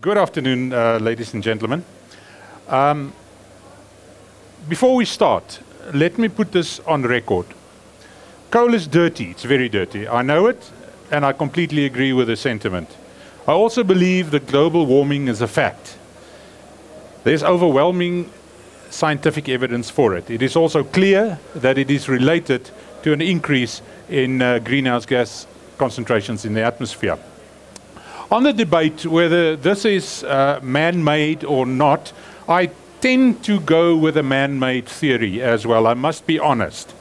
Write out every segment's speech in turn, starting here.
Good afternoon, ladies and gentlemen. Before we start, let me put this on record. Coal is dirty, it's very dirty. I know it, and I completely agree with the sentiment. I also believe that global warming is a fact. There's overwhelming scientific evidence for it. It is also clear that it is related to an increase in greenhouse gas concentrations in the atmosphere. On the debate whether this is man-made or not, I tend to go with a man-made theory as well, I must be honest.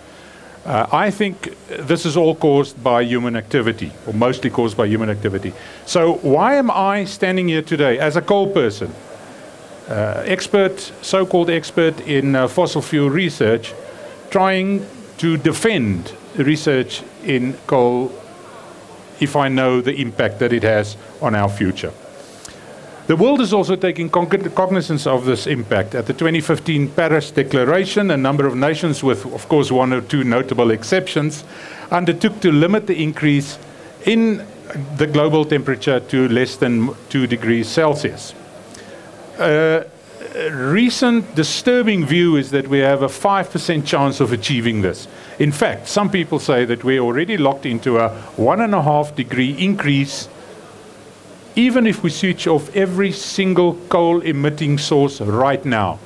I think this is all caused by human activity, or mostly caused by human activity. So why am I standing here today as a coal person, so-called expert in fossil fuel research, trying to defend research in coal if I know the impact that it has on our future? The world is also taking cognizance of this impact. At the 2015 Paris Declaration, a number of nations, with of course one or two notable exceptions, undertook to limit the increase in the global temperature to less than 2 degrees Celsius. Recent disturbing view is that we have a 5% chance of achieving this. In fact, some people say that we're already locked into a 1.5 degree increase even if we switch off every single coal emitting source right now.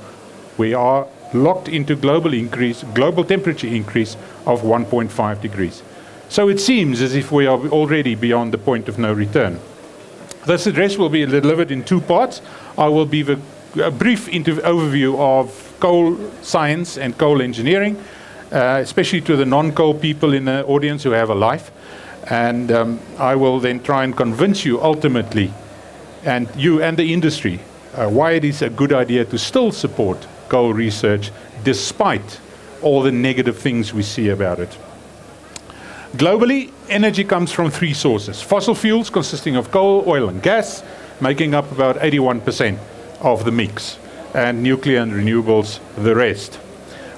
We are locked into global temperature increase of 1.5 degrees. So it seems as if we are already beyond the point of no return. This address will be delivered in 2 parts. I will be a brief overview of coal science and coal engineering, especially to the non-coal people in the audience who have a life. And I will then try and convince you ultimately, and you and the industry, why it is a good idea to still support coal research despite all the negative things we see about it. Globally, energy comes from 3 sources. Fossil fuels consisting of coal, oil and gas, making up about 81% of the mix, and nuclear and renewables the rest.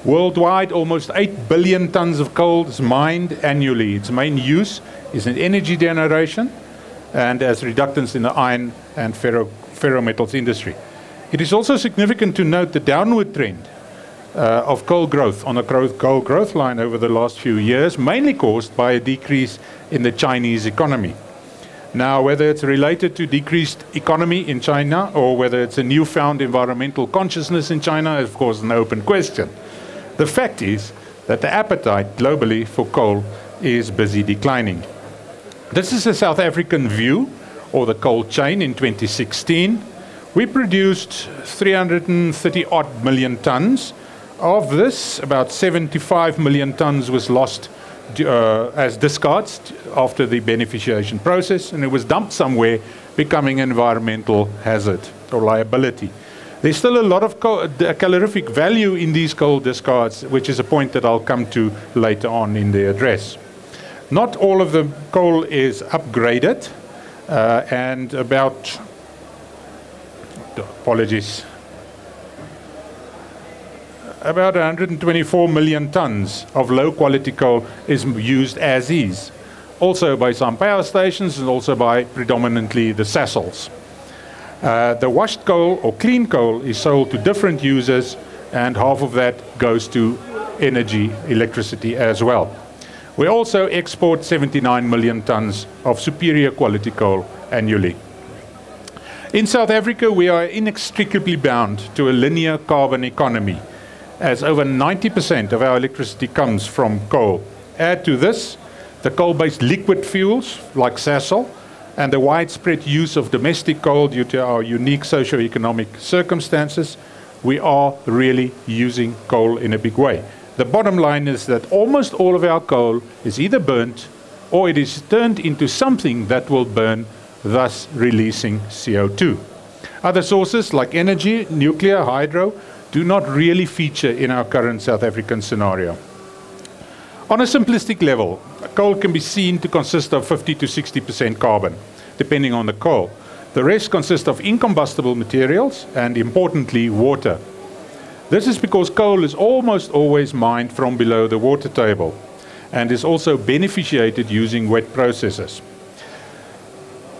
Worldwide, almost 8 billion tons of coal is mined annually. Its main use is in energy generation and as reductants in the iron and ferrometals industry. It is also significant to note the downward trend of coal growth on the coal growth line over the last few years, mainly caused by a decrease in the Chinese economy. Now, whether it's related to decreased economy in China or whether it's a newfound environmental consciousness in China is, of course, an open question. The fact is that the appetite globally for coal is busy declining. This is a South African view, or the coal chain in 2016. We produced 330 odd million tons. Of this, about 75 million tons was lost as discards after the beneficiation process, and it was dumped somewhere, becoming an environmental hazard or liability. There's still a lot of calorific value in these coal discards, which is a point that I'll come to later on in the address. Not all of the coal is upgraded, and about, apologies, about 124 million tons of low quality coal is used as is, also by some power stations and also by predominantly the Sasols. The washed coal or clean coal is sold to different users, and half of that goes to energy, electricity as well. We also export 79 million tons of superior quality coal annually. In South Africa, we are inextricably bound to a linear carbon economy, as over 90% of our electricity comes from coal. Add to this the coal-based liquid fuels like Sasol, and the widespread use of domestic coal due to our unique socio-economic circumstances, we are really using coal in a big way. The bottom line is that almost all of our coal is either burnt or it is turned into something that will burn, thus releasing CO2. Other sources like energy, nuclear, hydro, do not really feature in our current South African scenario. On a simplistic level, coal can be seen to consist of 50 to 60% carbon, depending on the coal. The rest consists of incombustible materials and, importantly, water. This is because coal is almost always mined from below the water table and is also beneficiated using wet processes.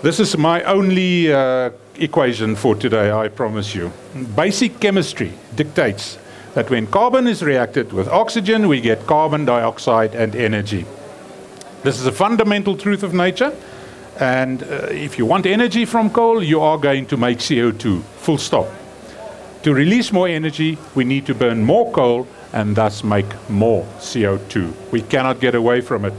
This is my only equation for today, I promise you. Basic chemistry dictates that when carbon is reacted with oxygen, we get carbon dioxide and energy. This is a fundamental truth of nature, and if you want energy from coal, you are going to make CO2, full stop. To release more energy, we need to burn more coal and thus make more CO2. We cannot get away from it.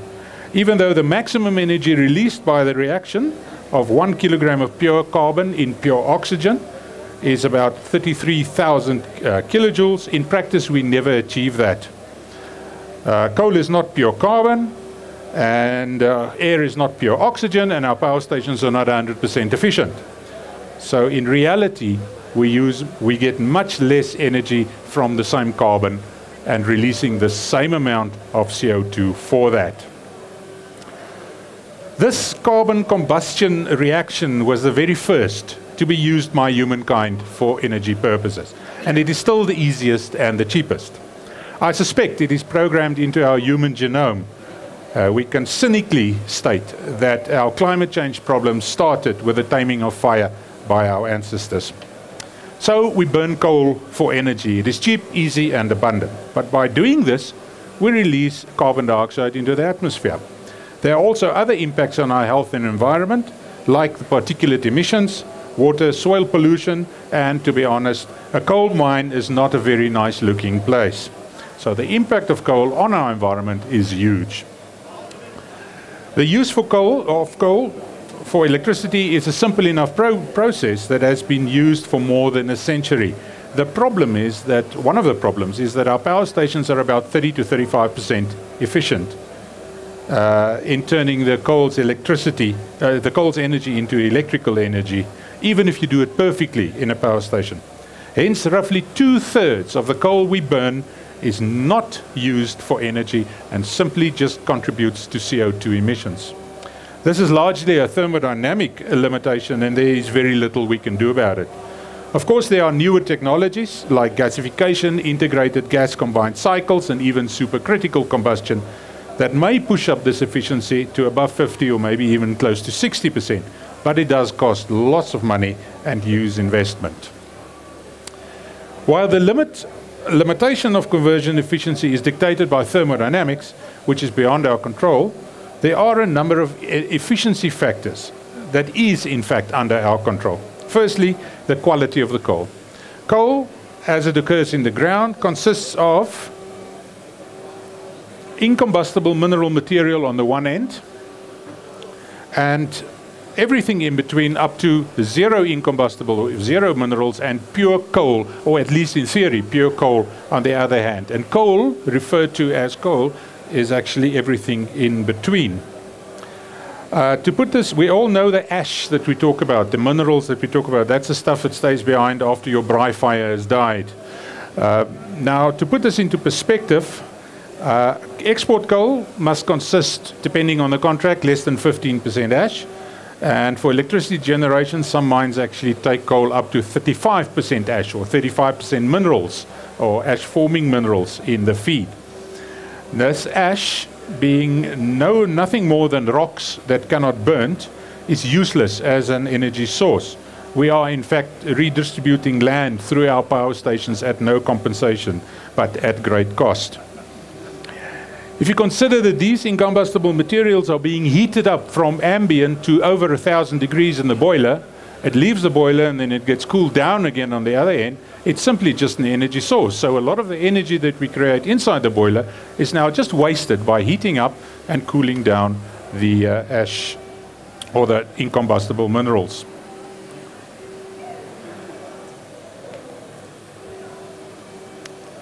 Even though the maximum energy released by the reaction of 1 kilogram of pure carbon in pure oxygen is about 33,000 kilojoules. In practice, we never achieve that. Coal is not pure carbon, and air is not pure oxygen, and our power stations are not 100% efficient. So in reality, we get much less energy from the same carbon and releasing the same amount of CO2 for that. This carbon combustion reaction was the very first to be used by humankind for energy purposes. And it is still the easiest and the cheapest. I suspect it is programmed into our human genome. We can cynically state that our climate change problem started with the taming of fire by our ancestors. So we burn coal for energy. It is cheap, easy, and abundant. But by doing this, we release carbon dioxide into the atmosphere. There are also other impacts on our health and environment, like the particulate emissions, water, soil pollution, and to be honest, a coal mine is not a very nice looking place. So the impact of coal on our environment is huge. The use of coal for electricity is a simple enough process that has been used for more than a century. The problem is that, one of the problems is that our power stations are about 30 to 35% efficient in turning the coal's energy into electrical energy, even if you do it perfectly in a power station. Hence, roughly 2/3 of the coal we burn is not used for energy and simply just contributes to CO2 emissions. This is largely a thermodynamic limitation, and there is very little we can do about it. Of course, there are newer technologies like gasification, integrated gas combined cycles, and even supercritical combustion that may push up this efficiency to above 50 or maybe even close to 60%, but it does cost lots of money and use investment. While the limitation of conversion efficiency is dictated by thermodynamics, which is beyond our control, there are a number of efficiency factors that is in fact under our control. Firstly, the quality of the coal. Coal, as it occurs in the ground, consists of incombustible mineral material on the one end, and everything in between up to zero incombustible, zero minerals, and pure coal, or at least in theory, pure coal on the other hand. And coal, referred to as coal, is actually everything in between. To put this, we all know the ash that we talk about, the minerals that we talk about, that's the stuff that stays behind after your braai fire has died. Now, to put this into perspective, export coal must consist, depending on the contract, less than 15% ash. And for electricity generation, some mines actually take coal up to 35% ash or 35% minerals or ash-forming minerals in the feed. This ash, being nothing more than rocks that cannot burn, is useless as an energy source. We are in fact redistributing land through our power stations at no compensation, but at great cost. If you consider that these incombustible materials are being heated up from ambient to over 1,000 degrees in the boiler, it leaves the boiler and then it gets cooled down again on the other end, it's simply just an energy source. So a lot of the energy that we create inside the boiler is now just wasted by heating up and cooling down the ash or the incombustible minerals.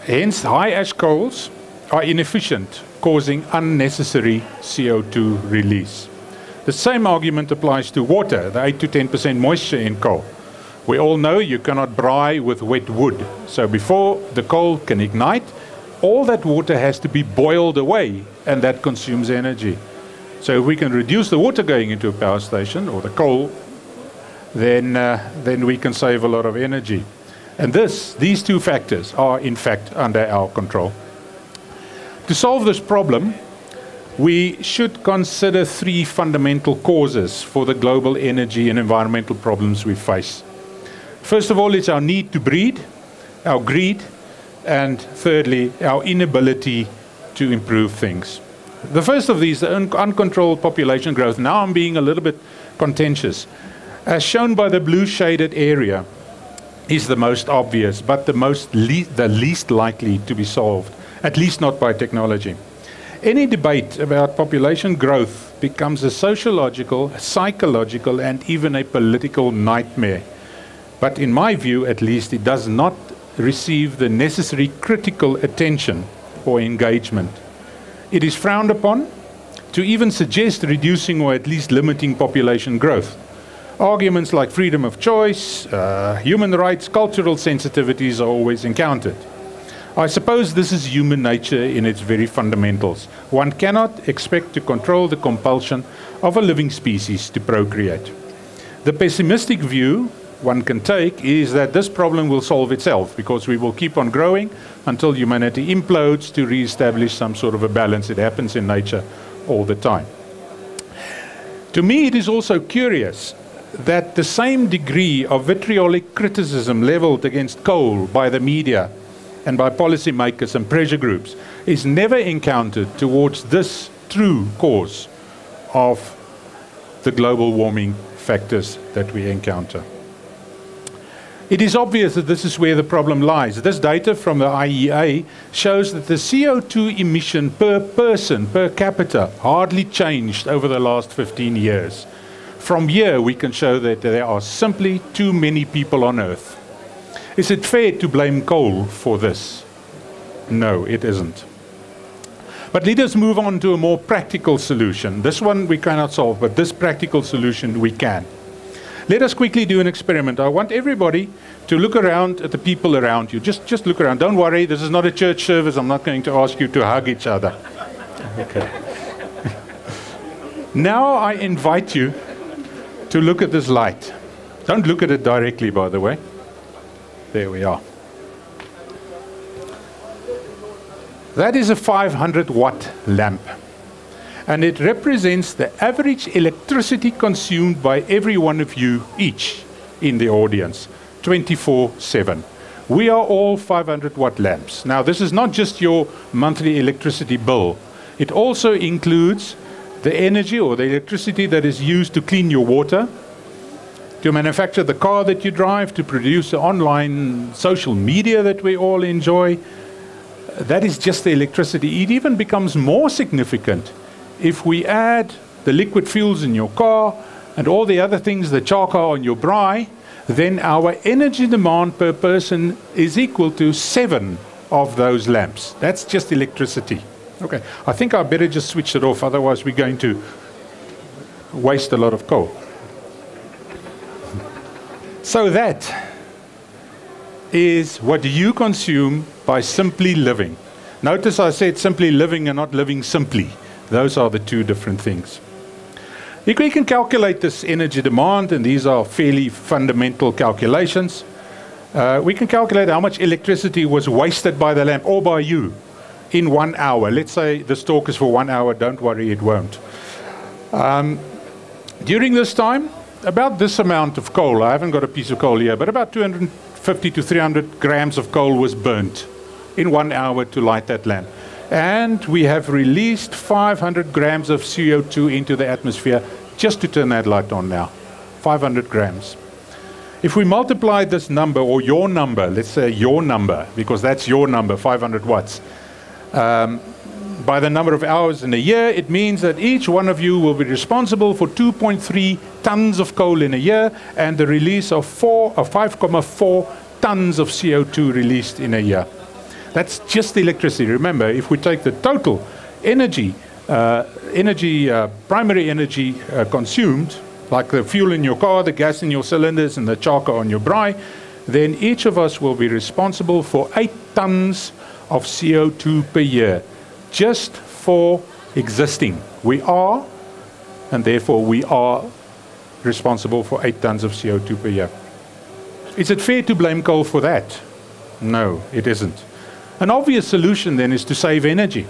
Hence, high ash coals are inefficient, causing unnecessary CO2 release. The same argument applies to water, the 8 to 10% moisture in coal. We all know you cannot braai with wet wood. So before the coal can ignite, all that water has to be boiled away, and that consumes energy. So if we can reduce the water going into a power station, or the coal, then we can save a lot of energy. And these two factors are in fact under our control. To solve this problem, we should consider three fundamental causes for the global energy and environmental problems we face. First of all, it's our need to breed, our greed, and thirdly, our inability to improve things. The first of these, the uncontrolled population growth. Now I'm being a little bit contentious. As shown by the blue shaded area, is the most obvious, but the least likely to be solved, at least not by technology. Any debate about population growth becomes a sociological, psychological, and even a political nightmare. But in my view, at least, it does not receive the necessary critical attention or engagement. It is frowned upon to even suggest reducing or at least limiting population growth. Arguments like freedom of choice, human rights, cultural sensitivities are always encountered. I suppose this is human nature in its very fundamentals. One cannot expect to control the compulsion of a living species to procreate. The pessimistic view one can take is that this problem will solve itself because we will keep on growing until humanity implodes to re-establish some sort of a balance. It happens in nature all the time. To me, it is also curious that the same degree of vitriolic criticism leveled against coal by the media and by policymakers and pressure groups is never encountered towards this true cause of the global warming factors that we encounter. It is obvious that this is where the problem lies. This data from the IEA shows that the CO2 emission per person, per capita, hardly changed over the last 15 years. From here, we can show that there are simply too many people on Earth. Is it fair to blame coal for this? No, it isn't. But let us move on to a more practical solution. This one we cannot solve, but this practical solution we can. Let us quickly do an experiment. I want everybody to look around at the people around you. Just look around. Don't worry, this is not a church service. I'm not going to ask you to hug each other. Okay. Now I invite you to look at this light. Don't look at it directly, by the way. There we are. That is a 500 watt lamp. And it represents the average electricity consumed by every one of you each in the audience, 24/7. We are all 500 watt lamps. Now, this is not just your monthly electricity bill. It also includes the energy or the electricity that is used to clean your water, to manufacture the car that you drive, to produce the online social media that we all enjoy. That is just the electricity. It even becomes more significant if we add the liquid fuels in your car and all the other things, the charcoal on your braai, then our energy demand per person is equal to 7 of those lamps. That's just electricity. Okay, I think I better just switch it off, otherwise we're going to waste a lot of coal. So that is what you consume by simply living. Notice I said simply living and not living simply. Those are the two different things. If we can calculate this energy demand, and these are fairly fundamental calculations, we can calculate how much electricity was wasted by the lamp or by you in 1 hour. Let's say this talk is for 1 hour. Don't worry, it won't. During this time, about this amount of coal, I haven't got a piece of coal here, but about 250 to 300 grams of coal was burnt in 1 hour to light that lamp. And we have released 500 grams of CO2 into the atmosphere just to turn that light on now. 500 grams. If we multiply this number, or your number, let's say your number, because that's your number, 500 watts, by the number of hours in a year, it means that each one of you will be responsible for 2.3 tons of coal in a year and the release of 5.4 tons of CO2 released in a year. That's just the electricity. Remember, if we take the total energy, primary energy consumed, like the fuel in your car, the gas in your cylinders, and the charcoal on your braai, then each of us will be responsible for 8 tons of CO2 per year, just for existing. We are, and therefore we are responsible for 8 tons of CO2 per year. Is it fair to blame coal for that? No, it isn't. An obvious solution then is to save energy.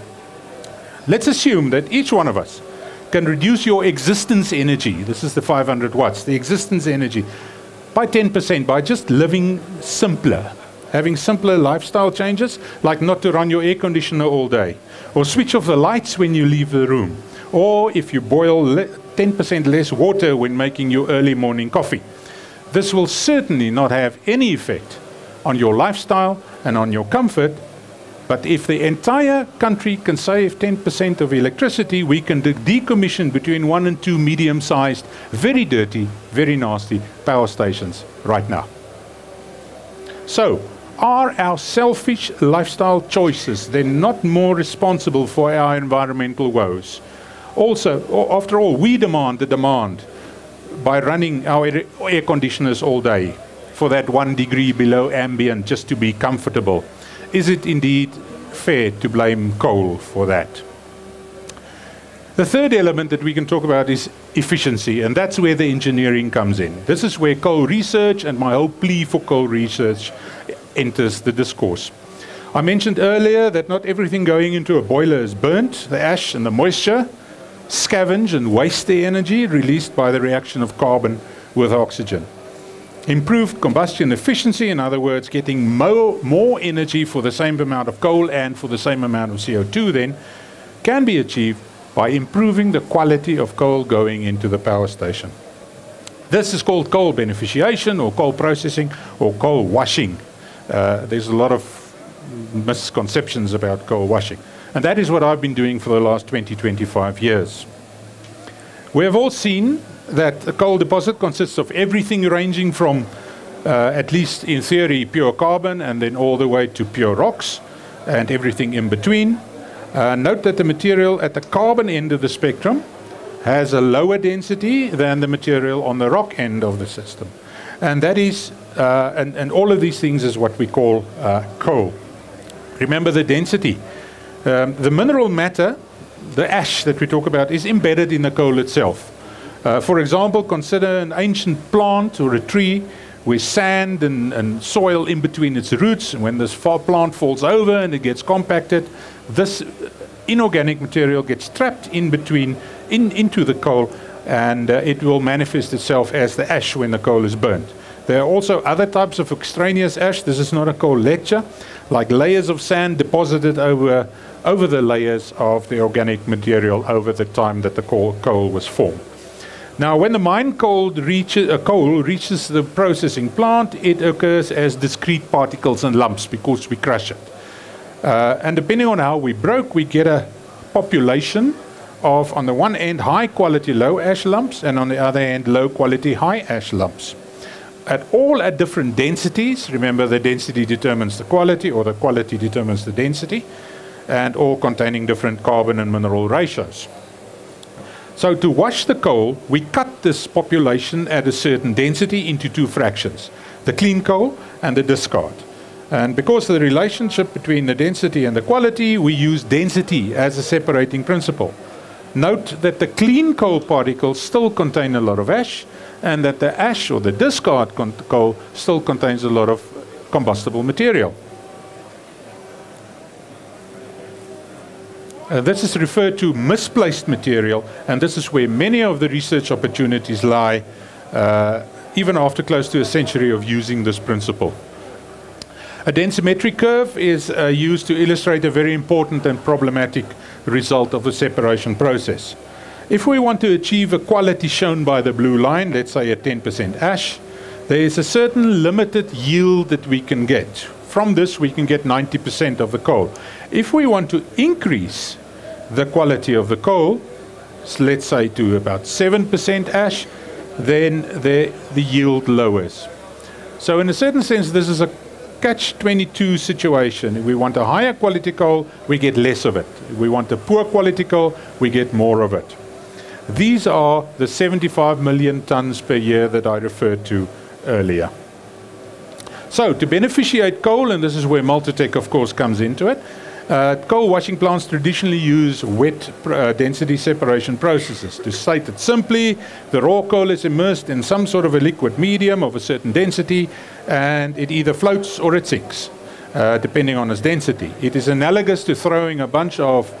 Let's assume that each one of us can reduce your existence energy, this is the 500 watts, the existence energy, by 10% by just living simpler, having simpler lifestyle changes, like not to run your air conditioner all day, or switch off the lights when you leave the room, or if you boil 10% less water when making your early morning coffee. This will certainly not have any effect on your lifestyle and on your comfort. But if the entire country can save 10% of electricity, we can decommission between 1 and 2 medium-sized, very dirty, very nasty power stations right now. So, are our selfish lifestyle choices then not more responsible for our environmental woes? Also, after all, we demand the demand by running our air conditioners all day for that 1 degree below ambient just to be comfortable. Is it indeed fair to blame coal for that? The third element that we can talk about is efficiency, and that's where the engineering comes in. This is where coal research and my whole plea for coal research enters the discourse. I mentioned earlier that not everything going into a boiler is burnt. The ash and the moisture scavenge and waste the energy released by the reaction of carbon with oxygen. Improved combustion efficiency, in other words, getting more energy for the same amount of coal and for the same amount of CO2 then, can be achieved by improving the quality of coal going into the power station. This is called coal beneficiation or coal processing or coal washing. There's a lot of misconceptions about coal washing. And that is what I've been doing for the last 20-25 years. We have all seen that a coal deposit consists of everything ranging from, at least in theory, pure carbon and then all the way to pure rocks and everything in between. Note that the material at the carbon end of the spectrum has a lower density than the material on the rock end of the system. And that is, and all of these things is what we call coal. Remember the density. The mineral matter, the ash that we talk about, is embedded in the coal itself. For example, consider an ancient plant or a tree with sand and soil in between its roots. And when this plant falls over and it gets compacted, this inorganic material gets trapped in between, into the coal, and it will manifest itself as the ash when the coal is burnt. There are also other types of extraneous ash. This is not a coal lecture, like layers of sand deposited over the layers of the organic material over the time that the coal was formed. Now, when the mine coal reaches the processing plant, it occurs as discrete particles and lumps because we crush it. And depending on how we broke, we get a population of, on the one end, high-quality low ash lumps, and on the other end, low-quality high ash lumps. All at different densities. Remember, the density determines the quality, or the quality determines the density, and all containing different carbon and mineral ratios. So to wash the coal, we cut this population at a certain density into 2 fractions, the clean coal and the discard. And because of the relationship between the density and the quality, we use density as a separating principle. Note that the clean coal particles still contain a lot of ash, and that the ash or the discard coal still contains a lot of combustible material. This is referred to misplaced material, and this is where many of the research opportunities lie, even after close to a century of using this principle. A densimetric curve is used to illustrate a very important and problematic result of the separation process. If we want to achieve a quality shown by the blue line, let's say at 10% ash, there is a certain limited yield that we can get. From this, we can get 90% of the coal. If we want to increase the quality of the coal, let's say to about 7% ash, then the yield lowers. So in a certain sense, this is a catch-22 situation. If we want a higher quality coal, we get less of it. If we want a poor quality coal, we get more of it. These are the 75 million tons per year that I referred to earlier. So to beneficiate coal, and this is where Multotec of course comes into it, coal washing plants traditionally use wet density separation processes. To state it simply, the raw coal is immersed in some sort of a liquid medium of a certain density, and it either floats or it sinks, depending on its density. It is analogous to throwing a bunch of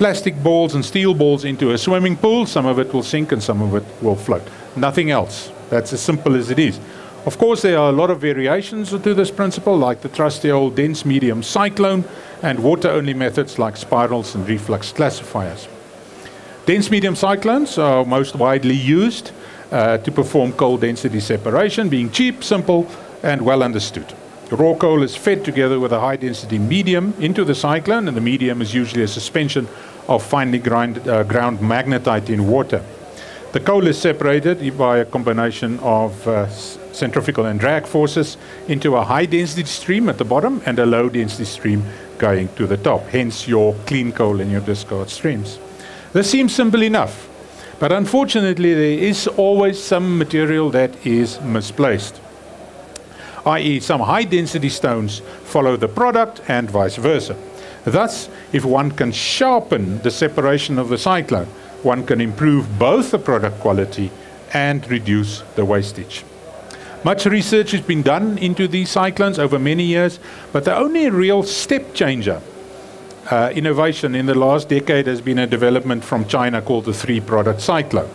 plastic balls and steel balls into a swimming pool. Some of it will sink and some of it will float. Nothing else. That's as simple as it is. Of course, there are a lot of variations to this principle, like the trusty old dense medium cyclone and water-only methods like spirals and reflux classifiers. Dense medium cyclones are most widely used to perform coal density separation, being cheap, simple, and well understood. Raw coal is fed together with a high-density medium into the cyclone, and the medium is usually a suspension of finely ground magnetite in water. The coal is separated by a combination of centrifugal and drag forces into a high-density stream at the bottom and a low-density stream going to the top, hence your clean coal and your discard streams. This seems simple enough, but unfortunately there is always some material that is misplaced, i.e. some high-density stones follow the product and vice versa. Thus, if one can sharpen the separation of the cyclone, one can improve both the product quality and reduce the wastage. Much research has been done into these cyclones over many years, but the only real step changer innovation in the last decade has been a development from China called the three-product cyclone.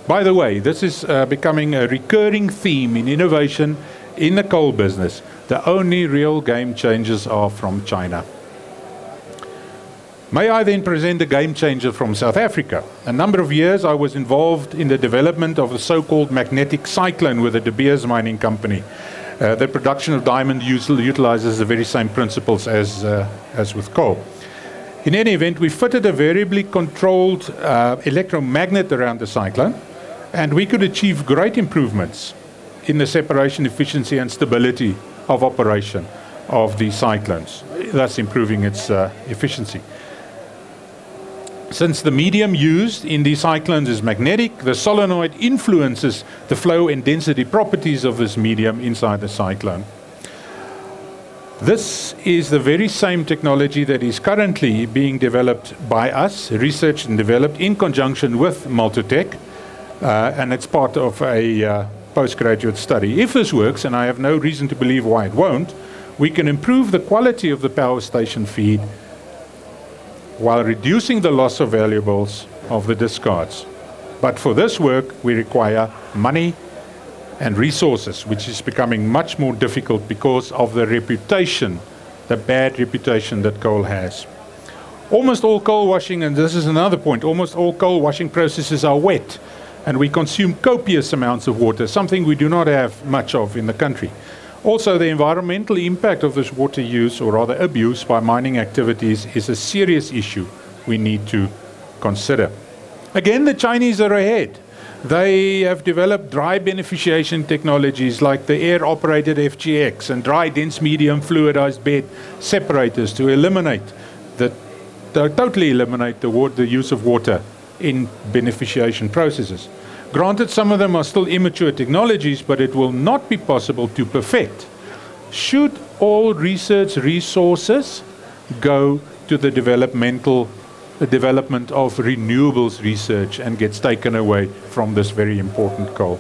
By the way, this is becoming a recurring theme in innovation in the coal business. The only real game changers are from China. May I then present a game changer from South Africa? A number of years I was involved in the development of the so-called magnetic cyclone with the De Beers mining company. The production of diamond utilizes the very same principles as with coal. In any event, we fitted a variably controlled electromagnet around the cyclone, and we could achieve great improvements in the separation efficiency and stability of operation of these cyclones, thus improving its efficiency. Since the medium used in these cyclones is magnetic, the solenoid influences the flow and density properties of this medium inside the cyclone. This is the very same technology that is currently being developed by us, researched and developed in conjunction with Multotec, and it's part of a postgraduate study. If this works, and I have no reason to believe why it won't, we can improve the quality of the power station feed while reducing the loss of valuables of the discards. But for this work, we require money and resources, which is becoming much more difficult because of the reputation, the bad reputation that coal has. Almost all coal washing, and this is another point, almost all coal washing processes are wet, and we consume copious amounts of water, something we do not have much of in the country. Also, the environmental impact of this water use, or rather abuse, by mining activities is a serious issue we need to consider. Again, the Chinese are ahead. They have developed dry beneficiation technologies like the air-operated FGX and dry dense medium fluidized bed separators to totally eliminate the use of water in beneficiation processes. Granted, some of them are still immature technologies, but it will not be possible to perfect. Should all research resources go to the development of renewables research and gets taken away from this very important goal?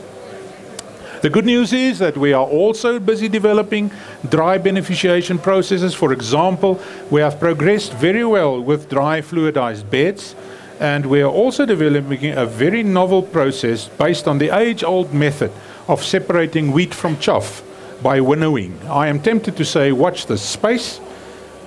The good news is that we are also busy developing dry beneficiation processes. For example, we have progressed very well with dry fluidized beds, and we are also developing a very novel process based on the age-old method of separating wheat from chaff by winnowing. I am tempted to say watch this space,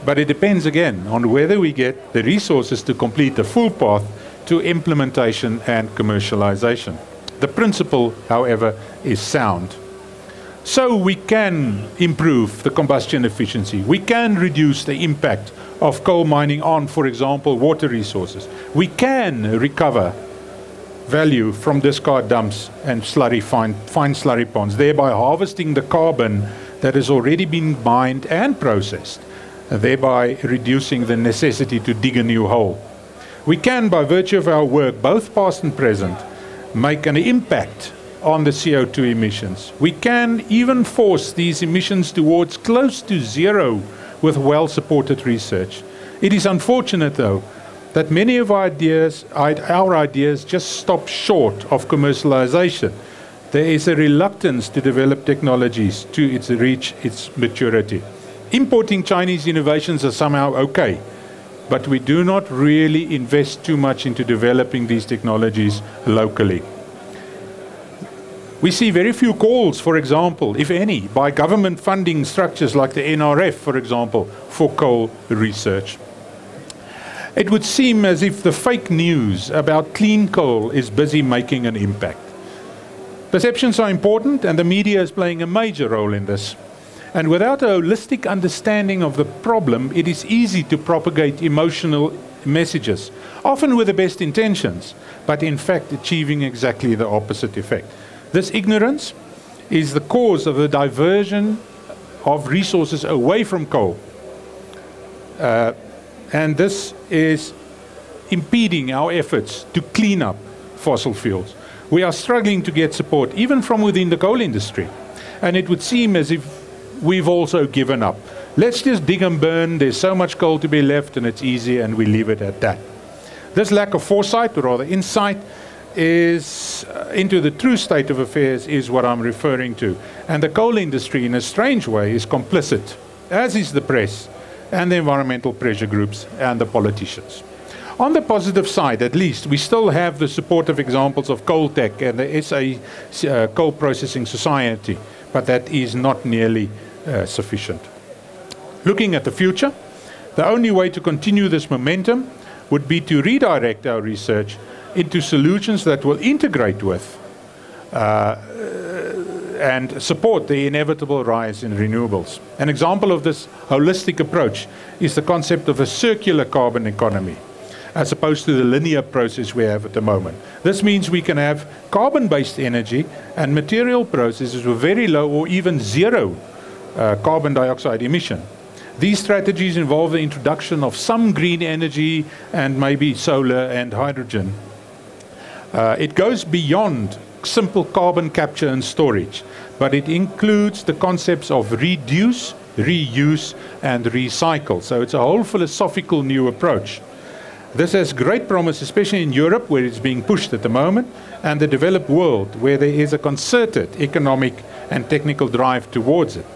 but it depends again on whether we get the resources to complete the full path to implementation and commercialization. The principle, however, is sound. So we can improve the combustion efficiency. We can reduce the impact of coal mining on, for example, water resources. We can recover value from discard dumps and fine slurry ponds, thereby harvesting the carbon that has already been mined and processed, thereby reducing the necessity to dig a new hole. We can, by virtue of our work, both past and present, make an impact on the CO2 emissions. We can even force these emissions towards close to zero with well-supported research. It is unfortunate, though, that many of our ideas just stop short of commercialization. There is a reluctance to develop technologies to reach its maturity. Importing Chinese innovations are somehow okay, but we do not really invest too much into developing these technologies locally. We see very few calls, for example, if any, by government funding structures like the NRF, for example, for coal research. It would seem as if the fake news about clean coal is busy making an impact. Perceptions are important, and the media is playing a major role in this. And without a holistic understanding of the problem, it is easy to propagate emotional messages, often with the best intentions, but in fact achieving exactly the opposite effect. This ignorance is the cause of the diversion of resources away from coal. And this is impeding our efforts to clean up fossil fuels. We are struggling to get support, even from within the coal industry. And it would seem as if we've also given up. Let's just dig and burn, there's so much coal to be left and it's easy, and we leave it at that. This lack of foresight, or rather insight, is into the true state of affairs is what I'm referring to. And the coal industry, in a strange way, is complicit, as is the press and the environmental pressure groups and the politicians. On the positive side, at least, we still have the supportive examples of Coaltech and the SA Coal Processing Society, but that is not nearly sufficient. Looking at the future, the only way to continue this momentum would be to redirect our research into solutions that will integrate with and support the inevitable rise in renewables. An example of this holistic approach is the concept of a circular carbon economy, as opposed to the linear process we have at the moment. This means we can have carbon-based energy and material processes with very low or even zero carbon dioxide emission. These strategies involve the introduction of some green energy and maybe solar and hydrogen. It goes beyond simple carbon capture and storage, but it includes the concepts of reduce, reuse, and recycle. So it's a whole philosophical new approach. This has great promise, especially in Europe, where it's being pushed at the moment, and the developed world, where there is a concerted economic and technical drive towards it.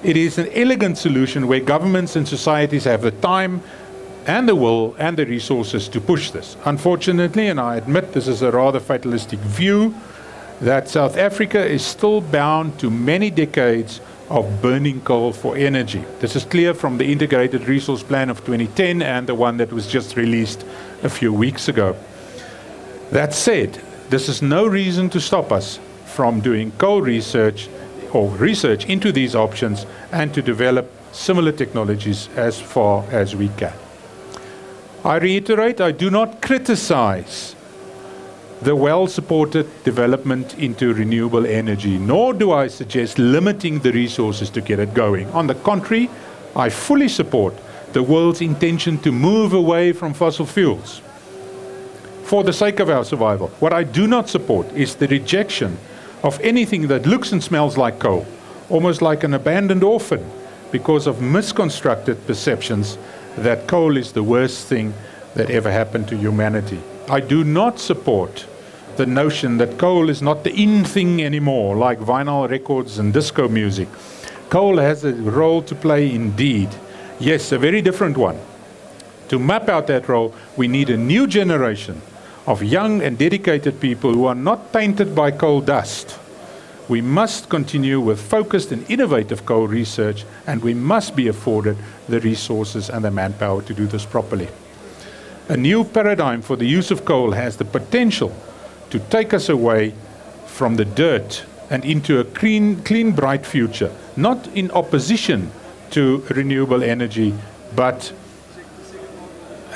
It is an elegant solution where governments and societies have the time and the will and the resources to push this. Unfortunately, and I admit this is a rather fatalistic view, that South Africa is still bound to many decades of burning coal for energy. This is clear from the Integrated Resource Plan of 2010 and the one that was just released a few weeks ago. That said, this is no reason to stop us from doing coal research or research into these options and to develop similar technologies as far as we can. I reiterate, I do not criticize the well-supported development into renewable energy, nor do I suggest limiting the resources to get it going. On the contrary, I fully support the world's intention to move away from fossil fuels for the sake of our survival. What I do not support is the rejection of anything that looks and smells like coal, almost like an abandoned orphan, because of misconstructed perceptions that coal is the worst thing that ever happened to humanity. I do not support the notion that coal is not the in thing anymore, like vinyl records and disco music. Coal has a role to play indeed. Yes, a very different one. To map out that role, we need a new generation of young and dedicated people who are not tainted by coal dust. We must continue with focused and innovative coal research, and we must be afforded the resources and the manpower to do this properly. A new paradigm for the use of coal has the potential to take us away from the dirt and into a clean, bright future, not in opposition to renewable energy, but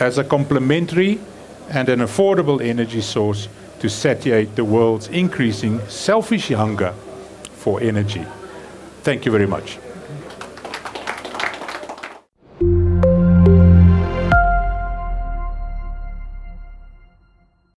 as a complementary and an affordable energy source to satiate the world's increasing selfish hunger for energy. Thank you very much.